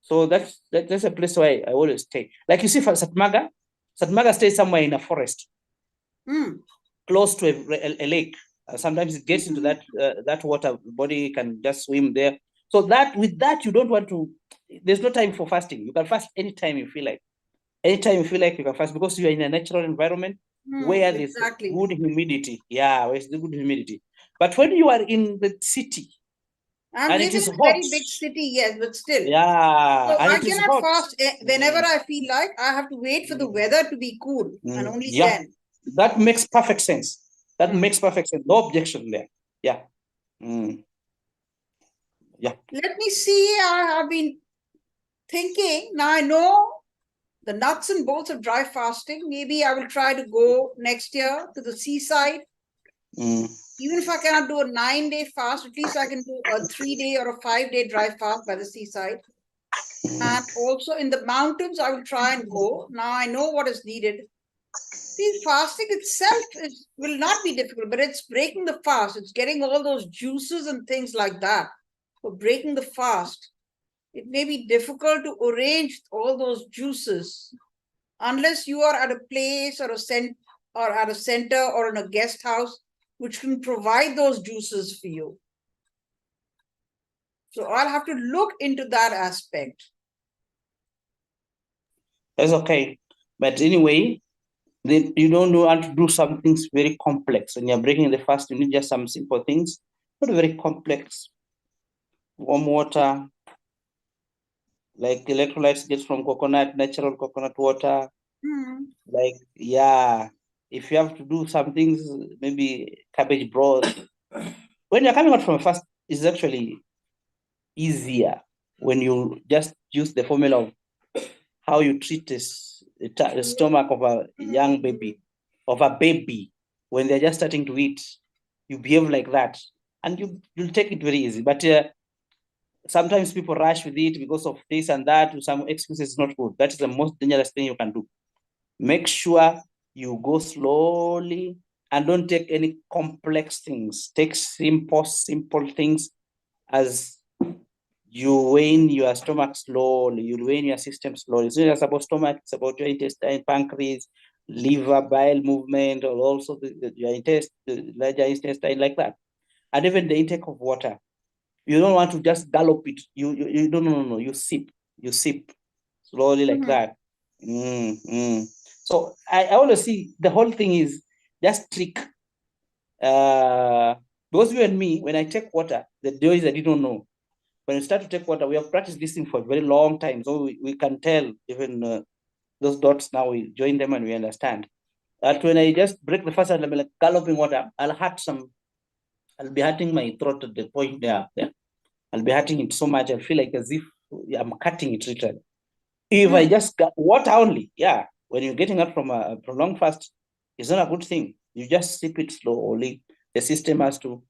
So that's a place where I always stay. Like you see for Satmaga stays somewhere in a forest, close to a lake. Sometimes it gets into that water body, can just swim there. So that with that you don't want to. There's no time for fasting. You can fast anytime you feel like. Anytime you feel like you can fast, because you are in a natural environment where there's good humidity. Yeah, where there's good humidity. But when you are in the city, and it is in a hot. very big city, yes, but still. Yeah, So and I it is cannot hot. fast whenever I feel like. I have to wait for the weather to be cool, and only Yeah, then. that makes perfect sense. That makes perfect sense. No objection there. Yeah. Yeah. Let me see. I have been thinking. Now I know the nuts and bolts of dry fasting. Maybe I will try to go next year to the seaside. Even if I cannot do a 9-day fast, at least I can do a 3-day or a 5-day dry fast by the seaside. And also in the mountains, I will try and go. Now I know what is needed. See, fasting itself will not be difficult, but it's breaking the fast. It's getting all those juices and things like that. For breaking the fast, it may be difficult to arrange all those juices unless you are at a place or at a center or in a guest house which can provide those juices for you. So I'll have to look into that aspect. That's okay. But anyway, you don't know how to do some things very complex. When you're breaking the fast, you need just some simple things, not very complex. Warm water, like electrolytes get from coconut, natural coconut water. Like, yeah, if you have to do some things, maybe cabbage broth. When you're coming out from a fast, it's actually easier when you just use the formula of how you treat the stomach of a young baby, of a baby, when they're just starting to eat. You behave like that, and you'll take it very easy. But sometimes people rush with it because of this and that. Some excuses is not good. That is the most dangerous thing you can do. Make sure you go slowly and don't take any complex things. Take simple things as you weigh your stomach slowly, you weigh your system slowly. It's not just about stomach, it's about your intestine, pancreas, liver, bile movement, or also your intestine, the larger intestine, like that. And even the intake of water. You don't want to just gallop it. You don't, no. You sip slowly like that. So I always see the whole thing is just trick. Because you and me, when I take water, the days I didn't know. When we start to take water, we have practiced this thing for a very long time. So we can tell even those dots now, we join them and we understand. That when I just break the fast and I'm like galloping water, I'll be hurting my throat at the point there. I'll be hurting it so much. I feel like as if I'm cutting it literally. If I just got water only, yeah, when you're getting up from a prolonged fast, it's not a good thing. You just sip it slowly. The system has to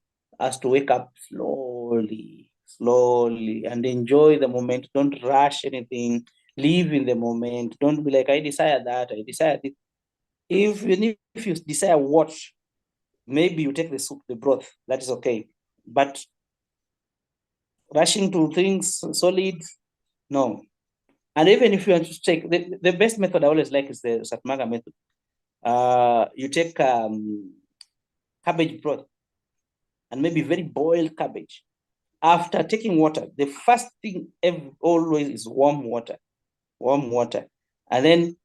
wake up slowly, and enjoy the moment. Don't rush anything. Live in the moment. Don't be like, I desire that, I desire this. If you desire what, maybe you take the soup, the broth, that is okay. But rushing to things solid, no. And even if you want to take the best method I always like is the Satmaga method. You take cabbage broth and maybe very boiled cabbage. After taking water, the first thing always is warm water. And then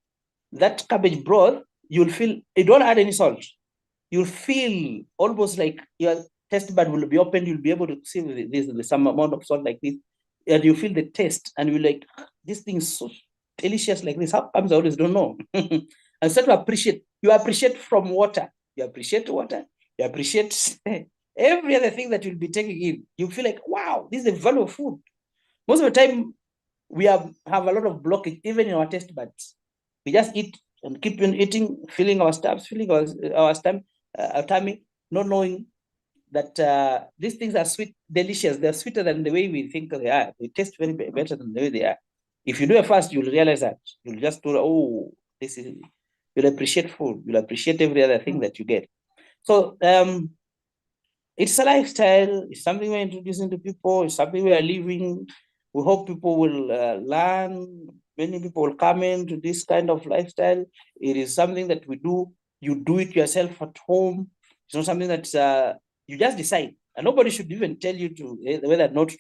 that cabbage broth, you'll feel, you don't add any salt. You'll feel almost like your taste bud will be open. You'll be able to see there's some amount of salt like this. And you feel the taste and you're like, this thing is so delicious like this. How comes I always don't know? and start to appreciate. You appreciate from water. You appreciate water. You appreciate every other thing that you'll be taking in. You feel like, wow, this is the value of food. Most of the time, we have a lot of blockage, even in our taste buds. We just eat and keep on eating, filling our stomachs, filling our tummy, not knowing that these things are sweet, delicious. They're sweeter than the way we think they are. They taste very better than the way they are. If you do a fast, you'll realize that. You'll just do, oh, this is, you'll appreciate food. You'll appreciate every other thing that you get. So it's a lifestyle. It's something we're introducing to people. It's something we are living. We hope people will learn. Many people will come into this kind of lifestyle. It is something that we do. You do it yourself at home. It's not something that you just decide. And nobody should even tell you to whether not to.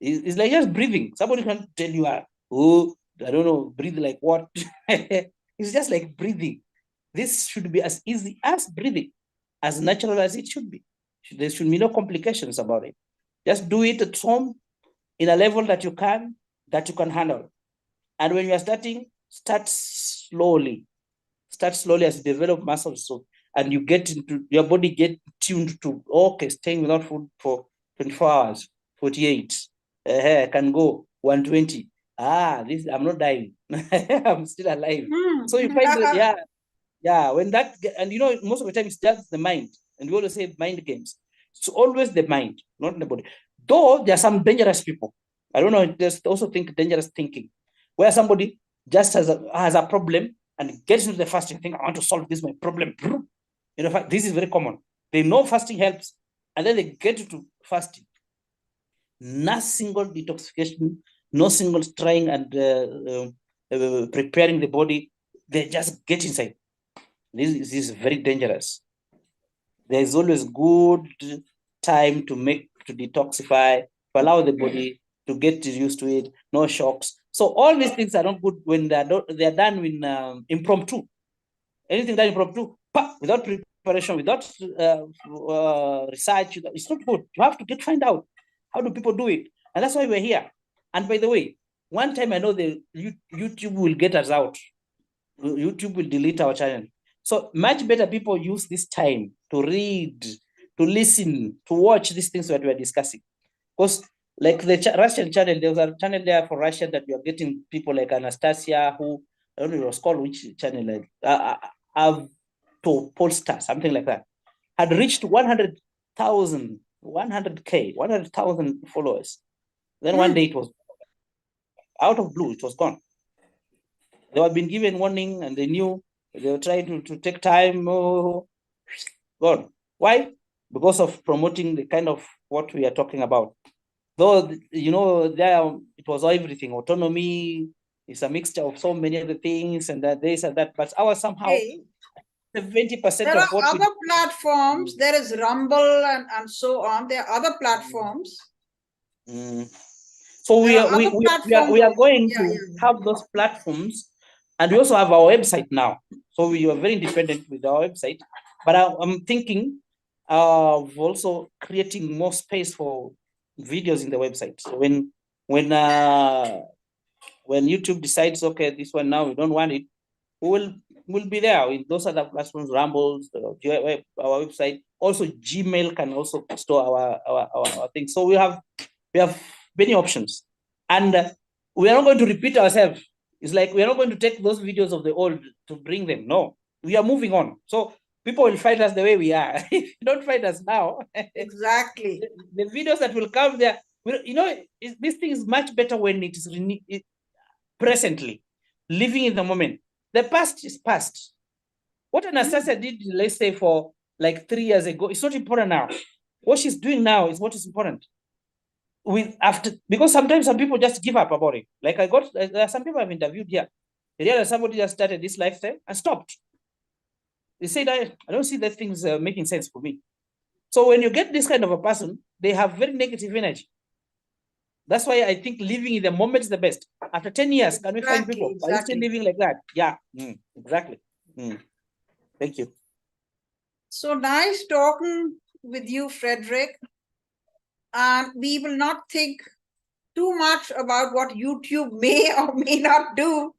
It's like just breathing. Somebody can tell you, oh, I don't know, breathe like what? It's just like breathing. This should be as easy as breathing, as natural as it should be. There should be no complications about it. Just do it at home in a level that you can handle. And when you are starting, start slowly. Start slowly as you develop muscles. So, and you get into your body get tuned to, okay, staying without food for 24 hours, 48. I can go 120. This I'm not dying. I'm still alive. So you find that, when that, and most of the time it's just the mind. And we always say mind games. It's always the mind, not the body. Though there are some dangerous people. I don't know, just also think dangerous thinking, where somebody just has a problem and gets into the fasting, think, I want to solve this my problem. This is very common. They know fasting helps, and then they get into fasting. No single detoxification, no single trying and preparing the body. They just get inside. This is very dangerous. There's always good time to detoxify, to allow the body to get used to it, no shocks. So all these things are not good when they're done in impromptu. Anything done impromptu, without preparation, without research, it's not good. You have to find out how do people do it, and that's why we're here. And by the way, one time I know YouTube will get us out. YouTube will delete our channel. So much better people use this time to read, to listen, to watch these things that we're discussing. Because like the Russian channel, there was a channel there for Russia that we are getting people like Anastasia, who, I don't know, it was called which channel, like to Polestar, something like that, had reached 100,000, 100K, 100,000 followers. Then one day it was out of blue, it was gone. They had been given warning and they knew they were trying to take time. Gone. Why? Because of promoting the kind of what we are talking about. Though, there it was everything. Autonomy is a mixture of so many other things and that this and that. But our somehow 70% there of what are other platforms. There is Rumble and so on. There are other platforms. So we are going to have those platforms, and we also have our website now. So we are very independent with our website. But I'm thinking of also creating more space for videos in the website. So when YouTube decides, okay, this one now we don't want it, we'll be there in those other platforms, Rumbles, our website. Also, Gmail can also store our things. So we have many options, and we are not going to repeat ourselves. It's like we are not going to take those videos of the old to bring them. No, we are moving on. So people will find us the way we are. If you don't find us now, exactly, the videos that will come there, this thing is much better when it is presently, living in the moment. The past is past. What Anastasia did, let's say, for like 3 years ago, it's not important now. What she's doing now is what is important. Because sometimes some people just give up about it. Like there are some people I've interviewed here. They realized somebody just started this lifestyle and stopped. They said, I don't see that things making sense for me. So when you get this kind of a person, they have very negative energy. That's why I think living in the moment is the best. After 10 years, can we find people? Are you still living like that? Yeah, exactly. Thank you. So nice talking with you, Frederick. And we will not think too much about what YouTube may or may not do.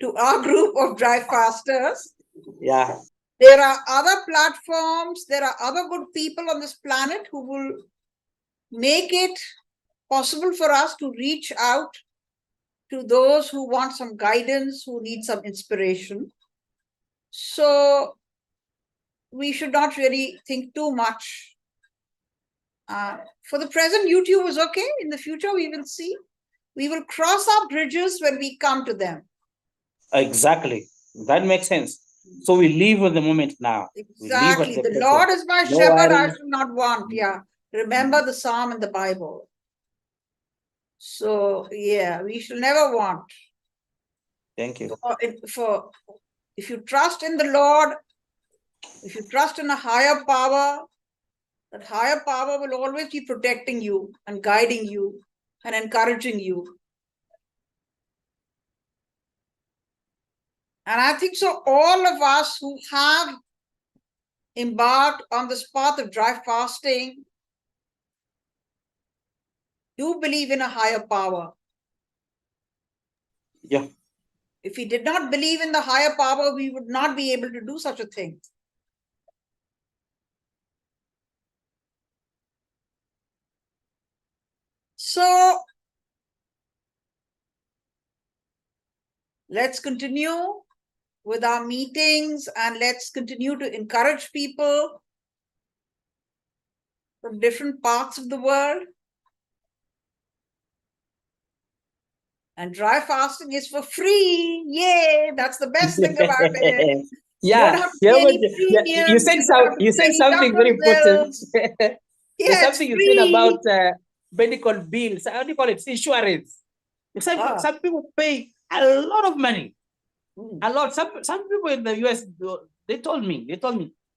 to our group of dry fasters. Yeah. There are other platforms, there are other good people on this planet who will make it possible for us to reach out to those who want some guidance, who need some inspiration. So we should not really think too much. For the present, YouTube is okay. In the future, we will see. We will cross our bridges when we come to them. Exactly. That makes sense. So we live with the moment now. Exactly. The Lord is my shepherd, I shall not want. Yeah. Remember the Psalm in the Bible. So, yeah, we shall never want. Thank you. If you trust in the Lord, if you trust in a higher power, that higher power will always be protecting you and guiding you and encouraging you. And I think so, all of us who have embarked on this path of dry fasting do believe in a higher power. Yeah. If we did not believe in the higher power, we would not be able to do such a thing. So let's continue with our meetings and let's continue to encourage people from different parts of the world. And dry fasting is for free. Yay! That's the best thing about it. You don't have to pay any premium. You said something very important. There's something you said about medical bills. How do you call it? Insurance. Some people pay a lot of money. A lot. Some people in the US, they told me.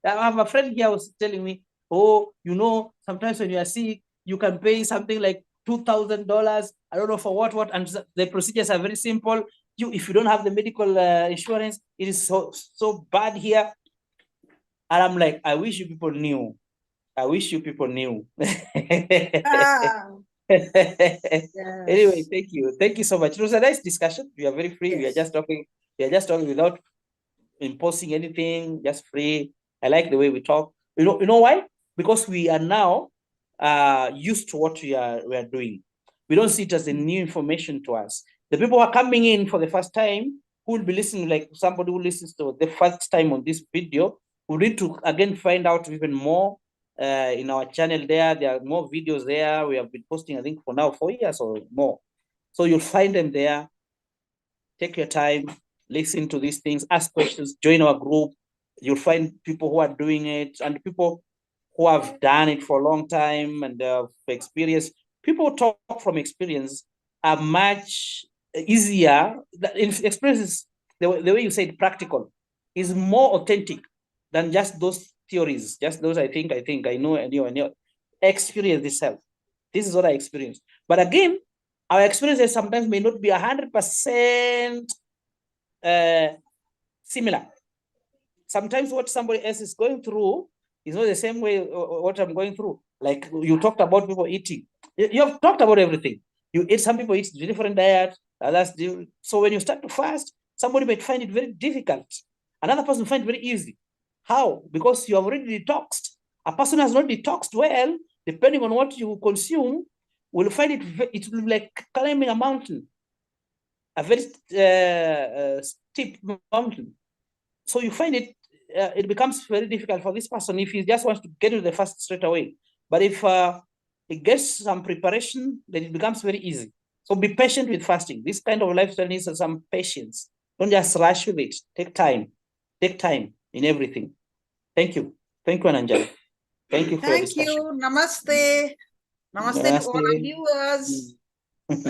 I have a friend here who was telling me, oh, sometimes when you are sick, you can pay something like $2,000. I don't know for what, and the procedures are very simple. If you don't have the medical insurance, it is so bad here. And I'm like, I wish you people knew. Yes. Anyway, thank you so much. It was a nice discussion. We are very free. Yes. We are just talking without imposing anything, just free. I like the way we talk. You know why? Because we are now used to what we are doing. We don't see it as a new information to us. The people who are coming in for the first time, who will be listening, like somebody who listens to the first time on this video, we need to again find out even more in our channel there. There are more videos there. We have been posting, I think, for now 4 years or more. So you'll find them there. Take your time, listen to these things, ask questions, join our group. You'll find people who are doing it and people who have done it for a long time and experience. People who talk from experience are much easier. Experience, the way you said practical, is more authentic than just those theories, just those I think, I know. Experience itself. This is what I experienced. But again, our experiences sometimes may not be 100% similar. Sometimes what somebody else is going through is not the same way what I'm going through. Like you talked about people eating. You have talked about everything. Some people eat different diet, others do. So when you start to fast, somebody might find it very difficult. Another person find it very easy. How? Because you have already detoxed. A person has not detoxed well, depending on what you consume, will find it will be like climbing a mountain, a very steep mountain. So you find it becomes very difficult for this person if he just wants to get to the fast straight away. But if it gets some preparation, then it becomes very easy. So be patient with fasting. This kind of lifestyle needs some patience. Don't just rush with it. Take time. Take time in everything. Thank you. Thank you, Anjali. Thank you for your discussion. Namaste. Namaste to all our viewers. Thank